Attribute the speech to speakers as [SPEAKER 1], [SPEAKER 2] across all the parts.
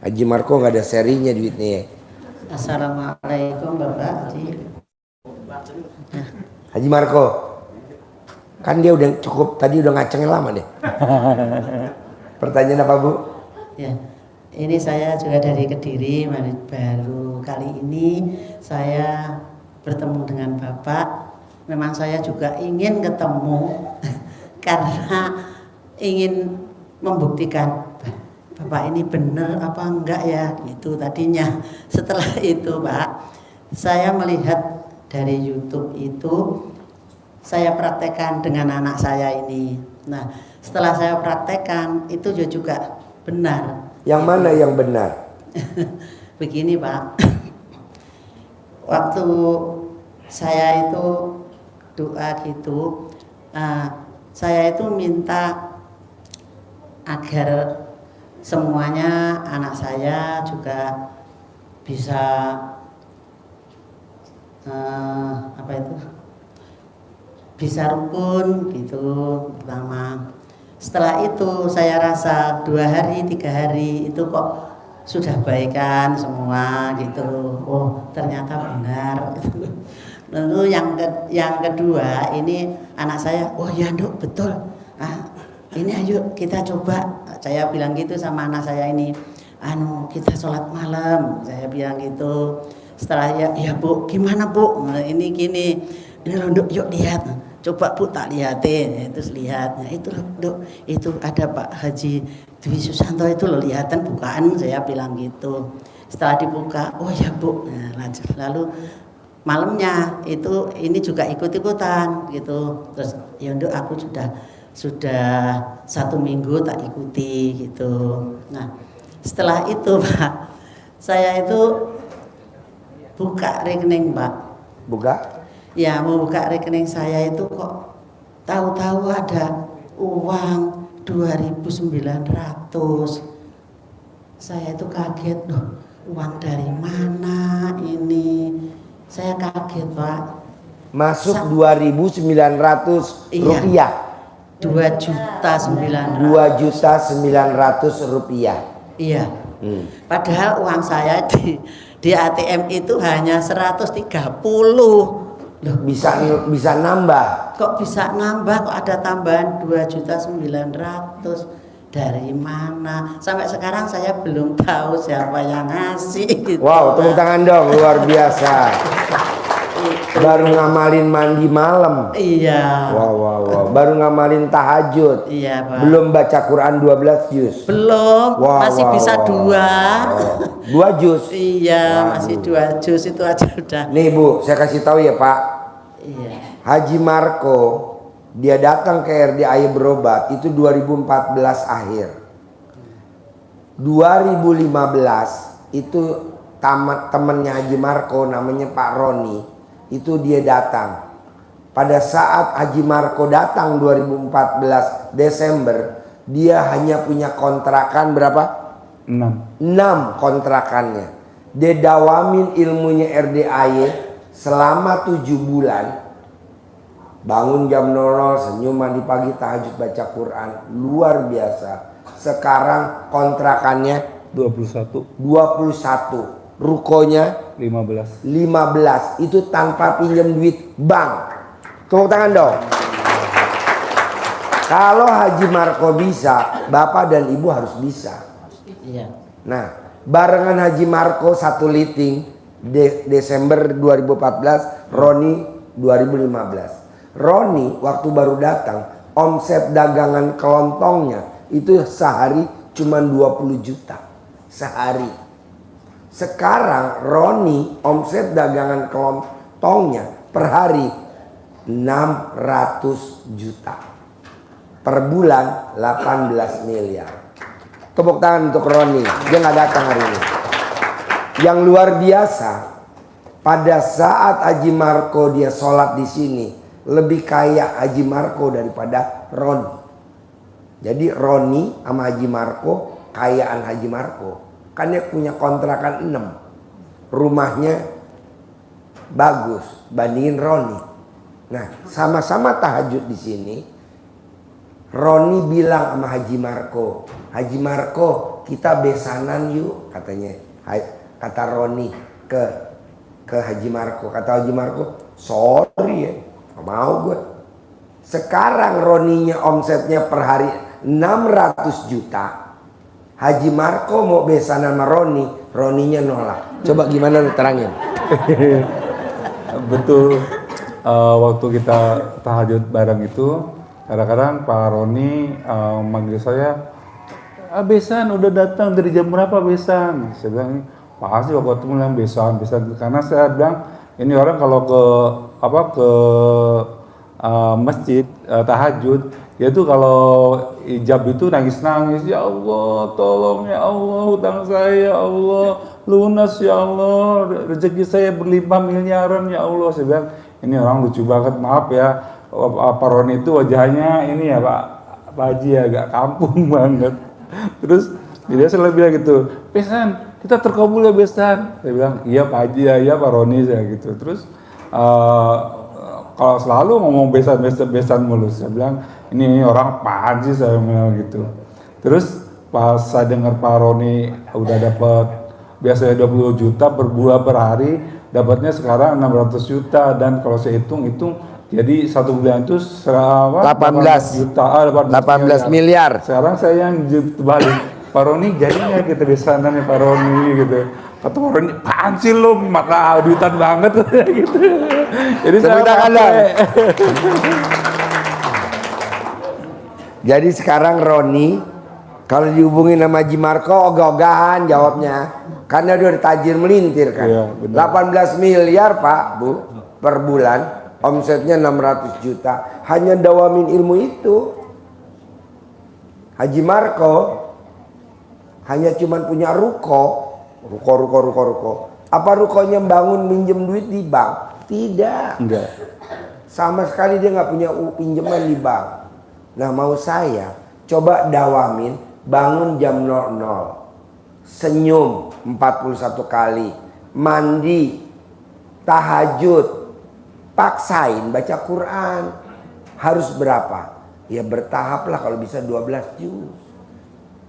[SPEAKER 1] Haji Marco nggak ada serinya duitnya ya.
[SPEAKER 2] Assalamualaikum Bapak Haji.
[SPEAKER 1] Haji Marco, kan dia udah cukup tadi udah ngacengin lama deh. Pertanyaan apa Bu?
[SPEAKER 2] Ya, ini saya juga dari Kediri, baru kali ini saya bertemu dengan Bapak. Memang saya juga ingin ketemu karena ingin membuktikan Bapak ini benar apa enggak ya gitu tadinya. Setelah itu Pak, saya melihat dari YouTube itu, saya praktekkan dengan anak saya ini. Nah, setelah saya praktekkan itu juga benar.
[SPEAKER 1] Yang mana yang benar?
[SPEAKER 2] Begini Pak, waktu saya itu doa gitu, saya itu minta agar semuanya anak saya juga bisa bisa rukun gitu pertama. Setelah itu saya rasa 2 hari 3 hari itu kok sudah baikan semua gitu. Oh ternyata benar. Lalu yang kedua ini anak saya, oh ya Nduk betul. Ini ayo kita coba. Saya bilang gitu sama anak saya ini. Kita sholat malam. Saya bilang gitu. Setelah ya Bu, gimana Bu? Ini gini. Ini loh Nduk, yuk lihat. Coba Bu tak lihatin. Terus lihat. Nah, itu loh Nduk, itu ada Pak Haji Dwi Susanto itu loh, lihatan bukaan. Saya bilang gitu. Setelah dibuka, oh ya Bu. Nah, lanjut. Lalu malamnya itu ini juga ikut-ikutan gitu. Terus ya Nduk, aku sudah 1 minggu tak ikuti gitu. Nah setelah itu Pak, saya itu buka rekening Pak.
[SPEAKER 1] Buka?
[SPEAKER 2] Ya mau buka rekening saya itu kok tahu-tahu ada uang 2.900. Saya itu kaget, loh uang dari mana ini? Saya kaget Pak.
[SPEAKER 1] Masuk 2.900 rupiah.
[SPEAKER 2] 2.900.000.
[SPEAKER 1] 2.900.000 rupiah.
[SPEAKER 2] Iya. Padahal uang saya di ATM itu hanya 130. Loh,
[SPEAKER 1] bisa nambah.
[SPEAKER 2] Kok bisa nambah? Kok ada tambahan 2.900.000? Dari mana? Sampai sekarang saya belum tahu siapa yang ngasih gitu.
[SPEAKER 1] Wow, tepuk tangan dong, luar biasa. Baru ngamalin mandi malam.
[SPEAKER 2] Iya.
[SPEAKER 1] Wow. Baru ngamalin tahajud.
[SPEAKER 2] Iya, Pak.
[SPEAKER 1] Belum baca Quran 12 juz.
[SPEAKER 2] Belum, masih bisa 2.
[SPEAKER 1] 2 juz.
[SPEAKER 2] Iya, masih 2 juz itu aja udah.
[SPEAKER 1] Nih Bu, saya kasih tahu ya Pak.
[SPEAKER 2] Iya.
[SPEAKER 1] Haji Marco dia datang ke RDAI berobat itu 2014 akhir. 2015 itu temannya Haji Marco namanya Pak Roni. Itu dia datang. Pada saat Haji Marco datang 2014 Desember, dia hanya punya kontrakan berapa? 6 kontrakannya. Dia dawamin ilmunya RDAY selama 7 bulan. Bangun jam 00, senyuman di pagi, tahajud baca Quran. Luar biasa. Sekarang kontrakannya 21. Rukonya 15. Itu tanpa pinjam duit bank. Tepuk tangan dong. Kalau Haji Marco bisa, Bapak dan Ibu harus bisa.
[SPEAKER 2] Iya.
[SPEAKER 1] Nah, barengan Haji Marco satu liting Desember 2014, Roni 2015. Roni waktu baru datang, omset dagangan kelontongnya itu sehari cuma 20 juta sehari. Sekarang Roni omset dagangan kelontongnya per hari 600 juta. Per bulan 18 miliar. Tepuk tangan untuk Roni. Dia nggak datang hari ini. Yang luar biasa, pada saat Haji Marco dia sholat di sini, lebih kaya Haji Marco daripada Roni. Jadi Roni sama Haji Marco, kayaan Haji Marco. Kan dia punya kontrakan 6. Rumahnya bagus bandingin Roni. Nah, sama-sama tahajud di sini. Roni bilang sama Haji Marco, kita besanan yuk katanya. Kata Roni ke Haji Marco. Kata Haji Marco, sorry ya, gak mau gue. Sekarang Roninya omsetnya per hari 600 juta. Haji Marco mau besanan sama Roninya nolak. Coba gimana lu terangin?
[SPEAKER 3] Betul. Waktu kita tahajud bareng itu, kadang-kadang Pak Roni manggil saya, besan udah datang dari jam berapa besan? Saya bilang, pasti waktu itu bilang besan. Karena saya bilang, ini orang kalau ke masjid tahajud, dia tuh kalau ijab itu nangis-nangis, ya Allah tolong ya Allah hutang saya, ya Allah lunas ya Allah, rezeki saya berlimpah miliaran ya Allah. Saya bilang, ini orang lucu banget, maaf ya Pak Roni itu wajahnya ini ya Pak Haji agak kampung banget. Terus dia selalu bilang gitu, besan kita terkabul ya besan. Saya bilang, iya Pak Haji ya, iya Pak Roni saya gitu. Terus kalau selalu ngomong besan mulu, saya bilang ini orang apaan sih, saya bilang gitu. Terus pas saya dengar Pak Roni udah dapat biasanya 20 juta per bulan per hari, dapatnya sekarang 600 juta, dan kalau saya hitung jadi satu bulan itu 18 juta,
[SPEAKER 1] 18 miliar.
[SPEAKER 3] Sekarang saya yang balik, Pak Roni jadi nggak kita besanan ya Pak Roni gitu. Kata Pak Roni, apaan sih lo, mata duitan banget gitu. Jadi saya
[SPEAKER 1] Jadi sekarang Roni kalau dihubungin sama Haji Marco ogah-ogahan jawabnya, karena dia udah tajir melintir kan.
[SPEAKER 3] Iya,
[SPEAKER 1] 18 miliar Pak Bu per bulan, omsetnya 600 juta, hanya dawamin ilmu itu. Haji Marco hanya cuman punya ruko. Apa rukonya bangun minjem duit di bank? Tidak.
[SPEAKER 3] enggak.
[SPEAKER 1] Sama sekali dia nggak punya pinjaman di bank. Nah mau saya coba dawamin, bangun jam 00, senyum 41 kali, mandi, tahajud, paksain baca Quran. Harus berapa? Ya bertahap lah, kalau bisa 12 juz.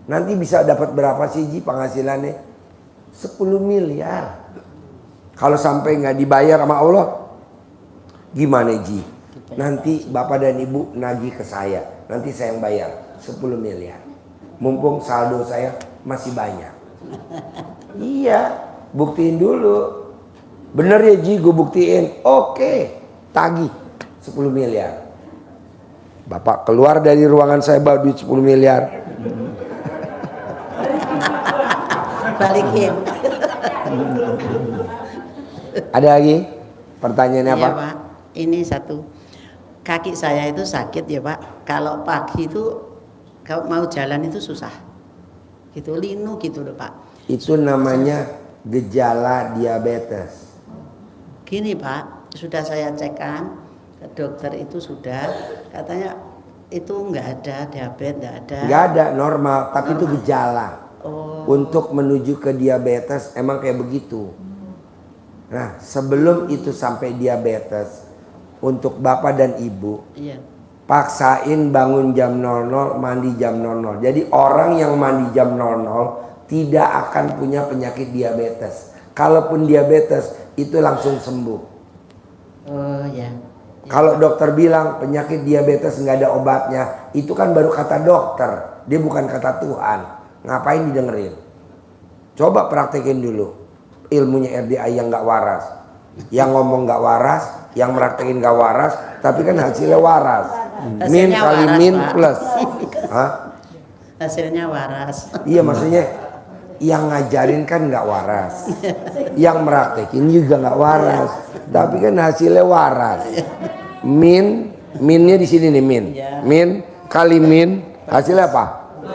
[SPEAKER 1] Nanti bisa dapat berapa sih Ji penghasilannya? 10 miliar. Kalau sampai nggak dibayar sama Allah, gimana Ji? Nanti Bapak dan Ibu nagih ke saya, nanti saya yang bayar 10 miliar. Mumpung saldo saya masih banyak. Iya, buktiin dulu. Bener ya Ji, gue buktiin. Oke, tagih 10 miliar. Bapak keluar dari ruangan saya bawa duit 10 miliar.
[SPEAKER 2] Balikin.
[SPEAKER 1] Ada lagi? Pertanyaannya apa?
[SPEAKER 2] Iya Pak, ini satu. Kaki saya itu sakit ya Pak. Kalau pagi itu kalau mau jalan itu susah. Gitu linu gitu loh Pak.
[SPEAKER 1] Itu namanya gejala diabetes.
[SPEAKER 2] Gini Pak, sudah saya cekkan ke dokter itu sudah, katanya itu nggak ada diabetes, nggak ada.
[SPEAKER 1] Nggak ada, normal, tapi itu gejala.
[SPEAKER 2] Oh.
[SPEAKER 1] Untuk menuju ke diabetes emang kayak begitu. Nah sebelum itu sampai diabetes, untuk Bapak dan Ibu,
[SPEAKER 2] Iya.
[SPEAKER 1] paksain bangun jam 00, mandi jam 00. Jadi orang yang mandi jam 00 tidak akan punya penyakit diabetes. Kalaupun diabetes itu langsung sembuh.
[SPEAKER 2] Oh ya.
[SPEAKER 1] Kalau dokter bilang penyakit diabetes nggak ada obatnya, itu kan baru kata dokter, dia bukan kata Tuhan. Ngapain didengerin? Coba praktekin dulu ilmunya RDI yang nggak waras, yang ngomong nggak waras, yang praktekin nggak waras, tapi kan hasilnya waras. Min
[SPEAKER 2] Hasilnya
[SPEAKER 1] kali
[SPEAKER 2] waras,
[SPEAKER 1] min
[SPEAKER 2] Pak.
[SPEAKER 1] plus. Hah?
[SPEAKER 2] Hasilnya waras.
[SPEAKER 1] Iya maksudnya yang ngajarin kan nggak waras, yang meraktekin juga nggak waras, tapi kan hasilnya waras. Minnya di sini nih min kali min hasilnya apa?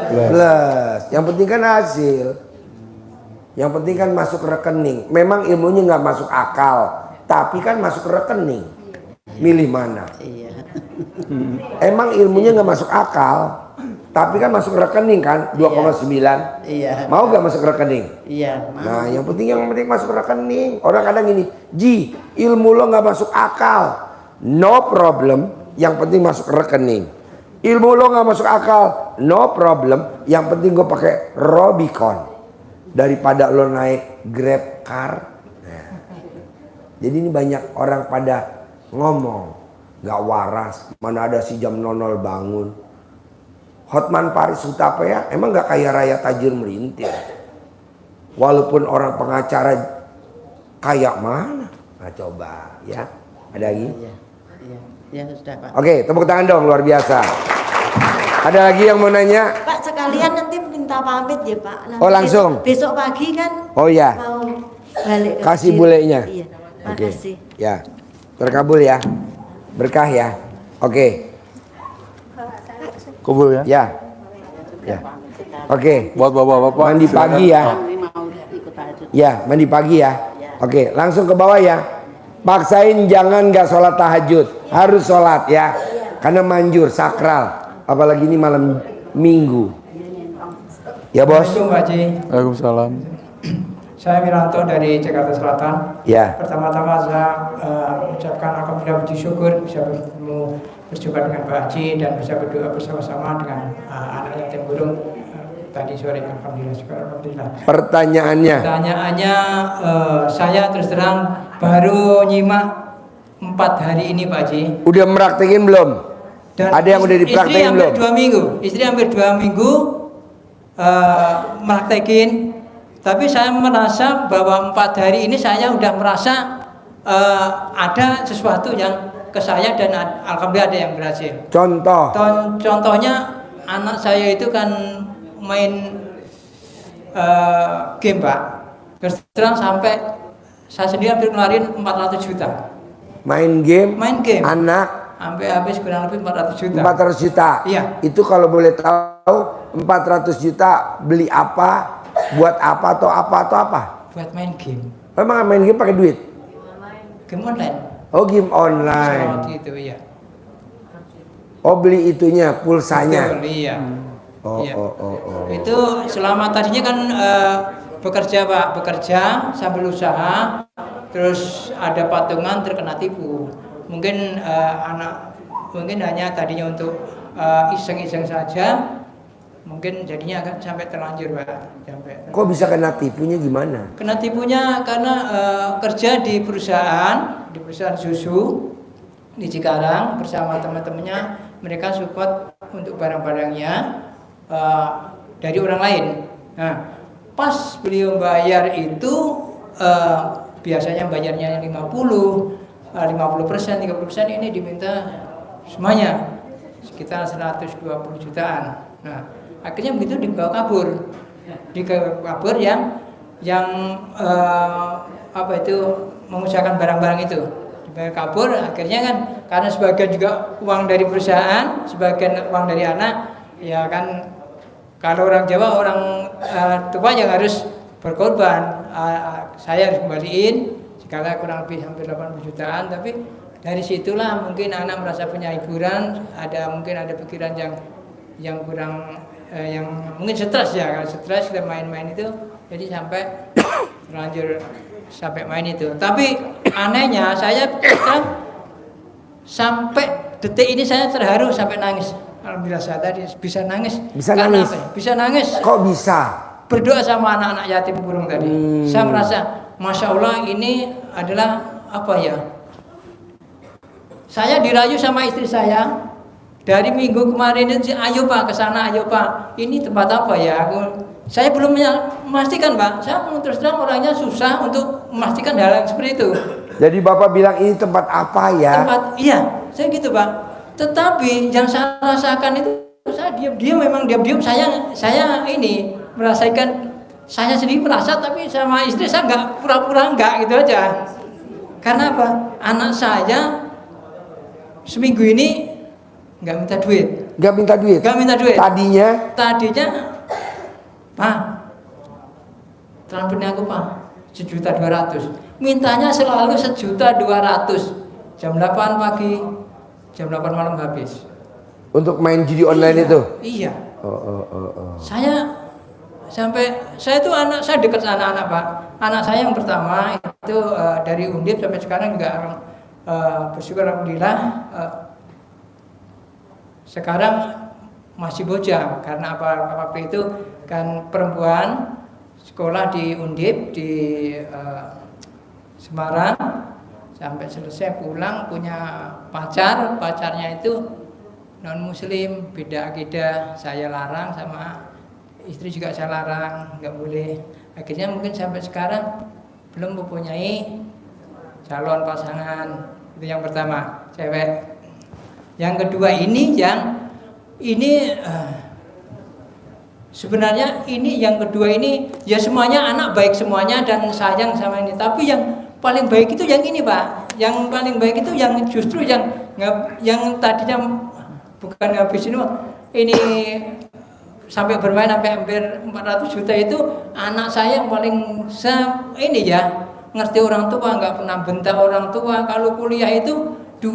[SPEAKER 1] Plus. Yang penting kan hasil. Yang penting kan masuk rekening. Memang ilmunya nggak masuk akal, tapi kan masuk rekening. Milih mana?
[SPEAKER 2] Iya.
[SPEAKER 1] Emang ilmunya nggak masuk akal, tapi kan masuk rekening kan 2,9.
[SPEAKER 2] Iya.
[SPEAKER 1] Mau gak masuk rekening?
[SPEAKER 2] Iya.
[SPEAKER 1] Nah yang penting masuk rekening. Orang kadang gini, Ji ilmu lo gak masuk akal. No problem, yang penting masuk rekening. Ilmu lo nggak masuk akal, no problem. Yang penting gue pakai Robicon daripada lo naik Grab car. Nah. Jadi ini banyak orang pada ngomong nggak waras. Mana ada si jam 00 bangun. Hotman Paris Hutapea emang nggak kaya raya tajir melintir. Walaupun orang pengacara kayak mana? Nah coba ya. Ada lagi?
[SPEAKER 2] Ya sudah Pak.
[SPEAKER 1] Oke, tepuk tangan dong, luar biasa. Ada lagi yang mau nanya?
[SPEAKER 4] Pak, sekalian nanti minta pamit ya Pak. Nanti
[SPEAKER 1] Oh, langsung?
[SPEAKER 4] Besok pagi kan
[SPEAKER 1] Oh ya,
[SPEAKER 4] mau balik ke
[SPEAKER 1] kasih
[SPEAKER 4] sini.
[SPEAKER 1] bulenya.
[SPEAKER 4] Iya,
[SPEAKER 1] Oke,
[SPEAKER 4] makasih.
[SPEAKER 1] ya, terkabul ya, berkah ya. Oke,
[SPEAKER 3] Kubur ya.
[SPEAKER 1] ya, ya. Oke,
[SPEAKER 3] Buat bapak-bapak.
[SPEAKER 1] mandi
[SPEAKER 3] silakan.
[SPEAKER 1] pagi ya.
[SPEAKER 2] Ini mau ikut tahajud.
[SPEAKER 1] Ya, mandi pagi ya. Oke, langsung ke bawah ya. Paksain jangan nggak sholat tahajud, harus sholat ya, karena manjur sakral. Apalagi ini malam minggu. Ya bos.
[SPEAKER 5] Assalamualaikum Pak Haji.
[SPEAKER 3] Waalaikumsalam.
[SPEAKER 5] Saya Wiranto dari Jakarta Selatan.
[SPEAKER 1] Ya.
[SPEAKER 5] Pertama-tama saya mengucapkan alhamdulillah puji syukur bisa bertemu berjumpa dengan Pak Haji dan bisa berdoa bersama-sama dengan anak yatim burung tadi sore. Alhamdulillah, syukur alhamdulillah.
[SPEAKER 1] Pertanyaannya.
[SPEAKER 5] Pertanyaannya saya terus terang baru nyimak 4 hari ini Pak Haji.
[SPEAKER 1] Udah meraktekin belum?
[SPEAKER 5] Dan
[SPEAKER 1] Ada yang udah
[SPEAKER 5] istri
[SPEAKER 1] dipraktekin
[SPEAKER 5] hampir
[SPEAKER 1] belum?
[SPEAKER 5] 2 minggu. Istri hampir 2 minggu meraktekin. Tapi saya merasa bahwa 4 hari ini saya udah merasa ada sesuatu yang ke saya dan alhamdulillah ada yang berhasil.
[SPEAKER 1] Contoh.
[SPEAKER 5] Contohnya anak saya itu kan main game Pak. Terus terang sampai saya sendiri hampir ngeluarin 400 juta.
[SPEAKER 1] Main game.
[SPEAKER 5] Main game.
[SPEAKER 1] Anak
[SPEAKER 5] Sampai habis kurang lebih 400 juta.
[SPEAKER 1] 400 juta.
[SPEAKER 5] Iya.
[SPEAKER 1] Itu kalau boleh tahu 400 juta beli apa? Buat apa atau apa?
[SPEAKER 5] Buat main game.
[SPEAKER 1] Memang main game pakai duit?
[SPEAKER 5] Game online.
[SPEAKER 1] Oh, game online.
[SPEAKER 5] Seperti itu ya.
[SPEAKER 1] Oh, beli itunya, pulsanya.
[SPEAKER 5] Betul, iya.
[SPEAKER 1] Oh,
[SPEAKER 5] Iya.
[SPEAKER 1] oh.
[SPEAKER 5] Itu selama tadinya kan bekerja Pak, bekerja sambil usaha, terus ada patungan terkena tipu. Mungkin mungkin hanya tadinya untuk iseng-iseng saja, mungkin jadinya agak sampai terlanjur Pak.
[SPEAKER 1] Kok bisa kena tipunya gimana?
[SPEAKER 5] Kena tipunya karena kerja di perusahaan susu di Cikarang bersama teman-temannya, mereka support untuk barang-barangnya dari orang lain. Nah, pas beliau bayar itu biasanya bayarnya 50%, 30%, ini diminta semuanya sekitar 120 jutaan. Nah, akhirnya begitu dibawa kabur. Kabur yang mengusahakan barang-barang itu. Dibawa kabur, akhirnya kan karena sebagian juga uang dari perusahaan, sebagian uang dari anak, ya kan kalau orang Jawa orang tua yang harus berkorban. Saya harus kembaliin sekali kurang lebih hampir 80 jutaan, tapi dari situlah mungkin anak merasa punya hiburan, mungkin ada pikiran yang kurang yang mungkin stres ya, kalau stres kita main-main itu jadi sampai terlanjur sampai main itu. Tapi anehnya saya sampai detik ini saya terharu sampai nangis. Alhamdulillah saya tadi bisa nangis.
[SPEAKER 1] Bisa
[SPEAKER 5] Karena
[SPEAKER 1] nangis?
[SPEAKER 5] apa ya? Bisa nangis.
[SPEAKER 1] Kok bisa?
[SPEAKER 5] Berdoa sama anak-anak yatim burung tadi. Saya merasa Masya Allah ini adalah apa ya? Saya dirayu sama istri saya. Dari minggu kemarin itu, ayo Pak ke sana, ayo Pak. Ini tempat apa ya? Saya belum memastikan Pak. Saya terus terang orangnya susah untuk memastikan hal yang seperti itu.
[SPEAKER 1] Jadi Bapak bilang ini tempat apa ya?
[SPEAKER 5] Iya, saya gitu Pak. Tetapi yang saya rasakan itu saya diam-diam saya ini merasakan, saya sendiri merasa, tapi sama istri saya nggak pura-pura nggak gitu aja. Karena apa? Anak saya seminggu ini nggak minta duit.
[SPEAKER 1] Gak minta duit?
[SPEAKER 5] Nggak minta duit.
[SPEAKER 1] Tadinya?
[SPEAKER 5] Pak, transfernya aku Pak 1.200.000. Mintanya selalu 1.200.000. Jam 8 pagi, jam 8 malam habis.
[SPEAKER 1] Untuk main judi online itu?
[SPEAKER 5] Iya.
[SPEAKER 1] Oh.
[SPEAKER 5] Saya itu saya dekat sama anak Pak. Anak saya yang pertama itu dari Undip sampai sekarang juga bersyukur alhamdulillah. sekarang masih bocah karena apa waktu itu kan perempuan sekolah di Undip di Semarang sampai selesai pulang punya pacarnya itu non muslim beda akidah, saya larang sama istri juga saya larang nggak boleh, akhirnya mungkin sampai sekarang belum mempunyai calon pasangan. Itu yang pertama, cewek. Yang kedua ini sebenarnya ini yang kedua ini ya semuanya anak baik semuanya dan sayang sama ini, tapi yang paling baik itu yang ini Pak, yang paling baik itu yang justru yang tadinya bukan ngabisin ini sampai bermain sampai hampir 400 juta itu anak saya yang paling ini ya ngerti orang tua, nggak pernah bentak orang tua. Kalau kuliah itu 2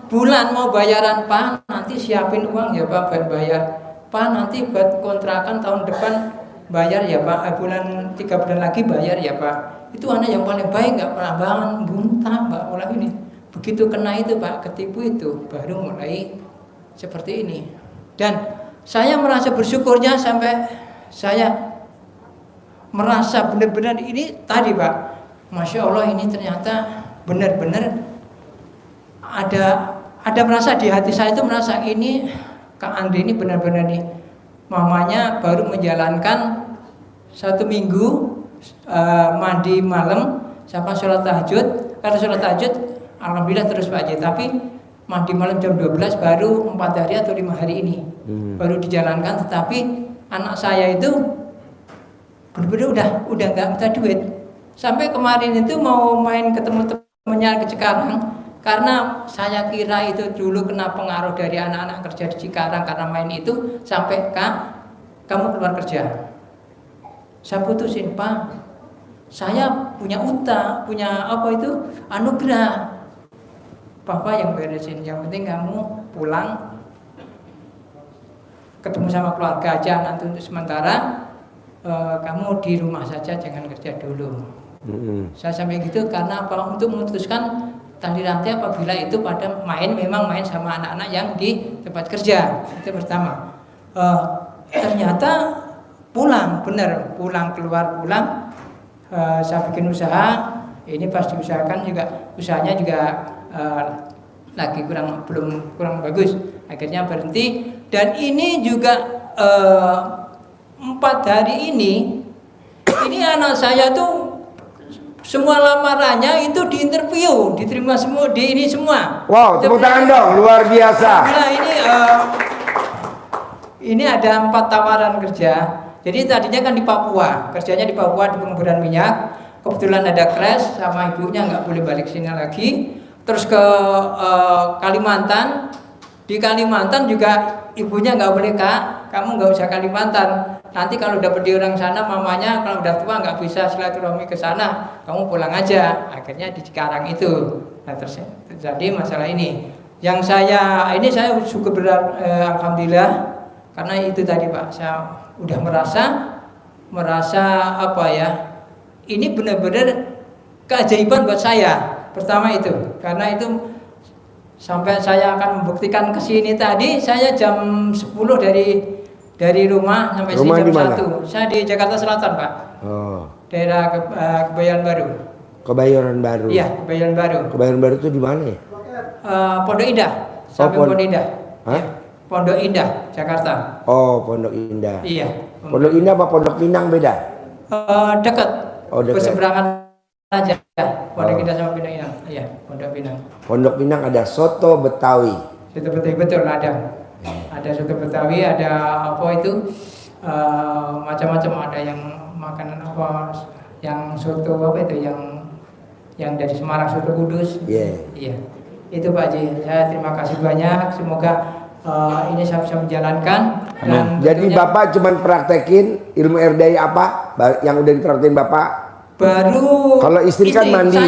[SPEAKER 5] bulan mau bayaran Pak, nanti siapin uang ya Pak bayar Pak, nanti buat kontrakan tahun depan bayar ya Pak, bulan 3 bulan lagi bayar ya Pak. Itu anak yang paling baik, nggak pernah bangun buntah Pak mulai ini. Begitu kena itu Pak, ketipu itu baru mulai seperti ini. Dan saya merasa bersyukurnya sampai saya merasa benar-benar ini tadi Pak, Masya Allah ini ternyata benar-benar ada merasa di hati saya itu merasa ini Kak Andri ini benar-benar nih mamanya baru menjalankan 1 minggu mandi malam sama sholat tahajud. Karena sholat tahajud alhamdulillah terus Pak Haji, tapi mandi malam jam 12 baru 4 hari atau 5 hari ini baru dijalankan. Tetapi anak saya itu benar-benar udah nggak minta duit. Sampai kemarin itu mau main ke teman-temannya ke Cikarang, karena saya kira itu dulu kena pengaruh dari anak-anak kerja di Cikarang karena main itu, sampai Kak kamu keluar kerja. Saya putusin Pak, saya punya utang, punya apa itu anugerah, Papa yang beresin, yang penting kamu pulang ketemu sama keluarga aja, nanti untuk sementara kamu di rumah saja, jangan kerja dulu. Saya sampai gitu karena apa? Untuk memutuskan tali rantai apabila itu pada memang main sama anak-anak yang di tempat kerja. Itu pertama. Ternyata pulang keluar saya bikin usaha. Ini pas diusahakan juga usahanya juga lagi kurang bagus. Akhirnya berhenti. Dan ini juga 4 hari ini anak saya tuh semua lamarannya itu diinterview, diterima semua, di ini semua.
[SPEAKER 1] Wow, tepuk tangan dong, luar biasa.
[SPEAKER 5] Nah, ini ada 4 tawaran kerja. Jadi tadinya kan di Papua, kerjanya di Papua di pengemburan minyak. Kebetulan ada crash sama ibunya nggak boleh balik sini lagi. Terus ke Kalimantan. Di Kalimantan juga ibunya nggak boleh Kak, kamu nggak usah Kalimantan. Nanti kalau udah pergi orang sana, mamanya kalau udah tua nggak bisa silaturahmi ke sana, kamu pulang aja. Akhirnya di Cikarang itu, nah terjadi masalah ini. Yang saya syukur alhamdulillah, karena itu tadi Pak, saya udah merasa apa ya, ini benar-benar keajaiban buat saya. Pertama itu, karena itu sampai saya akan membuktikan ke sini tadi, saya jam 10 dari rumah sampai sini jam 1. Saya di Jakarta Selatan, Pak.
[SPEAKER 1] Oh.
[SPEAKER 5] Daerah Kebayoran Baru.
[SPEAKER 1] Kebayoran Baru.
[SPEAKER 5] Iya, Kebayoran Baru.
[SPEAKER 1] Kebayoran Baru itu di mana ya?
[SPEAKER 5] Pondok Indah. Samping Pondok Indah.
[SPEAKER 1] Hah?
[SPEAKER 5] Pondok Indah, Jakarta.
[SPEAKER 1] Oh, Pondok Indah.
[SPEAKER 5] Iya.
[SPEAKER 1] Pondok Indah apa Pondok Pinang beda?
[SPEAKER 5] Dekat.
[SPEAKER 1] Oh, dekat.
[SPEAKER 5] Berseberangan aja. Pondok Indah sama Pondok Pinang. Iya, Pondok Pinang.
[SPEAKER 1] Pondok Pinang ada soto Betawi.
[SPEAKER 5] Soto Betawi betul ada. Ada soto Betawi, ada apa itu macam-macam, ada yang makanan apa, yang soto apa itu yang dari Semarang, soto Kudus. Iya. Itu Pak Haji. Saya terima kasih banyak. Semoga ini saya bisa menjalankan. Dan
[SPEAKER 1] jadi Bapak cuma praktekin ilmu RDI apa yang udah dipraktekin Bapak?
[SPEAKER 5] Baru.
[SPEAKER 1] Kalau istri kan mandi.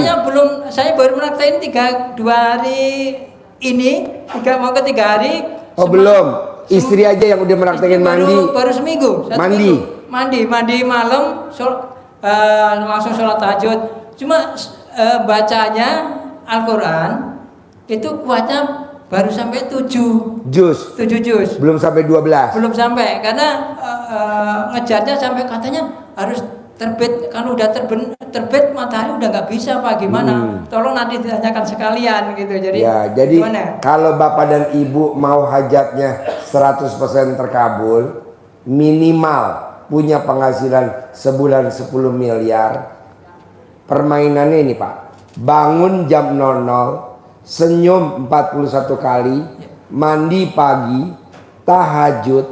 [SPEAKER 5] Saya baru praktekin 2 hari ini, mau ke 3 hari.
[SPEAKER 1] Oh belum, istri aja yang udah meraktekin mandi.
[SPEAKER 5] Baru seminggu. Mandi malam, langsung sholat tahajud. Cuma bacanya Al-Quran itu kuatnya baru sampai 7
[SPEAKER 1] juz.
[SPEAKER 5] juz.
[SPEAKER 1] Belum sampai 12.
[SPEAKER 5] Belum sampai karena ngejarnya sampai katanya harus terbit. Kalau udah terbit matahari udah nggak bisa Pak, gimana? Tolong nanti ditanyakan sekalian gitu. Jadi
[SPEAKER 1] Ya, jadi
[SPEAKER 5] gimana?
[SPEAKER 1] kalau Bapak dan Ibu mau hajatnya 100% terkabul, minimal punya penghasilan sebulan 10 miliar. Permainannya ini Pak, bangun jam 00, senyum 41 kali, mandi pagi, tahajud,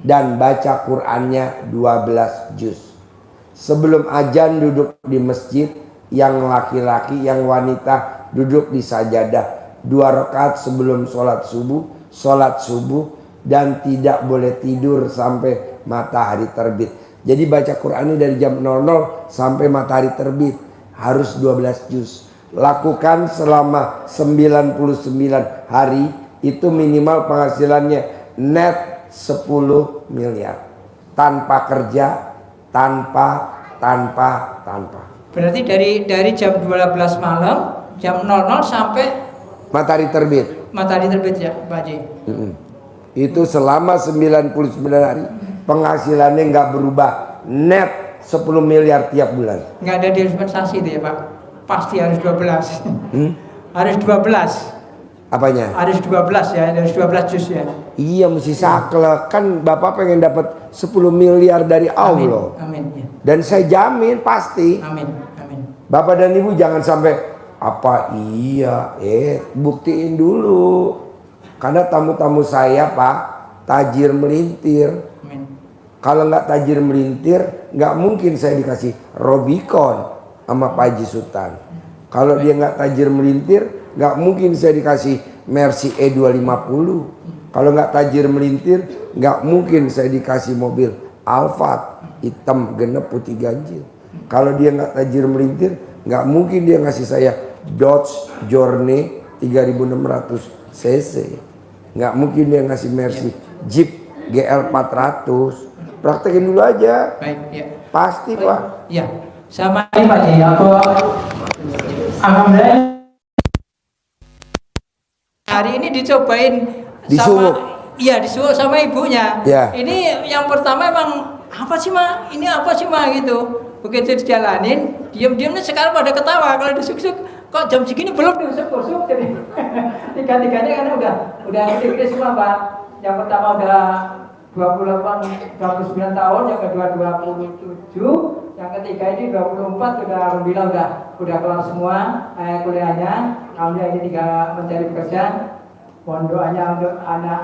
[SPEAKER 1] dan baca Qur'annya 12 juz. Sebelum azan duduk di masjid, yang laki-laki, yang wanita duduk di sajadah 2 rakaat sebelum sholat subuh, dan tidak boleh tidur sampai matahari terbit. Jadi baca Qur'annya dari jam 00 sampai matahari terbit, harus 12 juz. Lakukan selama 99 hari, itu minimal penghasilannya net 10 miliar. Tanpa kerja, tanpa.
[SPEAKER 5] Berarti dari jam 12 malam, jam 00 sampai
[SPEAKER 1] Matahari terbit.
[SPEAKER 5] ya Pak Haji.
[SPEAKER 1] Itu selama 99 hari, penghasilannya nggak berubah, net 10 miliar tiap bulan.
[SPEAKER 5] Nggak ada dispensasi itu ya Pak, pasti harus 12. Harus 12.
[SPEAKER 1] Apanya?
[SPEAKER 5] Harus 12 ya, harus 12 juz ya.
[SPEAKER 1] Iya, mesti saklek. Kan Bapak pengen dapat 10 miliar dari Allah.
[SPEAKER 5] Amin. Ya.
[SPEAKER 1] Dan saya jamin pasti.
[SPEAKER 5] Amin.
[SPEAKER 1] Bapak dan Ibu jangan sampai apa iya, buktiin dulu. Karena tamu-tamu saya Pak, tajir melintir.
[SPEAKER 5] Amin.
[SPEAKER 1] Kalau nggak tajir melintir, nggak mungkin saya dikasih Robicon sama Pak Haji Sultan. Kalau dia nggak tajir melintir, nggak mungkin saya dikasih Mercy E250. Kalau nggak tajir melintir, nggak mungkin saya dikasih mobil Alphard hitam genep putih ganjil. Kalau dia nggak tajir melintir, nggak mungkin dia ngasih saya Dodge Journey 3600 cc. Nggak mungkin dia ngasih Mercy Jeep GL 400. Praktekin dulu aja.
[SPEAKER 5] Baik, ya.
[SPEAKER 1] Pasti Pak.
[SPEAKER 5] Ya. Sama ini Pak Haji, aku alhamdulillah hari ini dicobain
[SPEAKER 1] Disuwuk.
[SPEAKER 5] disuwuk sama ibunya.
[SPEAKER 1] Ya.
[SPEAKER 5] Ini yang pertama emang apa sih Ma? Ini apa sih Ma gitu. Begitu dijalanin, diam-diamnya sekarang pada ketawa kalau disuk-suk. Kok jam segini belum disuk-suk jadi. Tiga-tiganya kan udah gede-gede semua Pak. Yang pertama udah 29 tahun, yang kedua 27, yang ketiga ini 24, udah alhamdulillah udah kelar semua kuliahnya. Alhamdulillah ini tinggal mencari pekerjaan. Mohon doanya untuk anak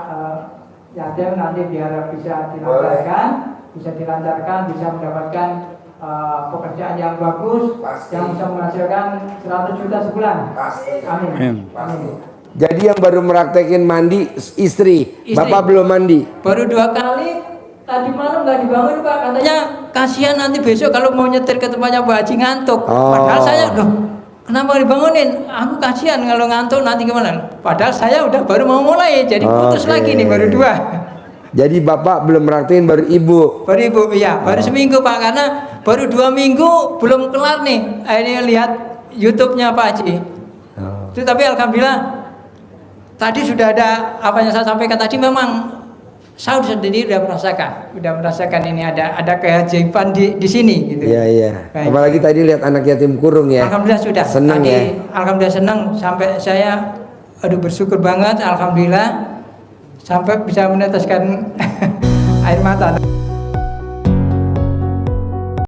[SPEAKER 5] yatim nanti biar bisa dilancarkan, bisa mendapatkan pekerjaan yang bagus, yang bisa menghasilkan 100 juta sebulan. Amin.
[SPEAKER 1] Jadi yang baru meraktekin mandi istri. Bapak belum mandi.
[SPEAKER 5] Baru 2 kali. Tadi malam nggak dibangun Pak. Katanya kasihan nanti besok kalau mau nyetir ke tempatnya Pak Haji ngantuk. Padahal saya kenapa dibangunin? Aku kasihan kalau ngantuk nanti gimana? Padahal saya udah baru mau mulai. Jadi putus lagi nih baru 2.
[SPEAKER 1] Jadi Bapak belum meraktekin, baru Ibu.
[SPEAKER 5] Baru Ibu, iya. Baru seminggu Pak. Karena baru 2 minggu belum kelar nih. Ini lihat YouTube-nya Pak Haji. Itu tapi alhamdulillah. Tadi sudah ada apa yang saya sampaikan tadi, memang saya sendiri udah merasakan ini ada keajaiban di sini gitu.
[SPEAKER 1] Iya.
[SPEAKER 5] Baik.
[SPEAKER 1] Apalagi tadi lihat anak yatim kurung ya.
[SPEAKER 5] Alhamdulillah sudah.
[SPEAKER 1] Senang
[SPEAKER 5] tadi,
[SPEAKER 1] ya.
[SPEAKER 5] Alhamdulillah senang sampai saya bersyukur banget alhamdulillah sampai bisa meneteskan air mata.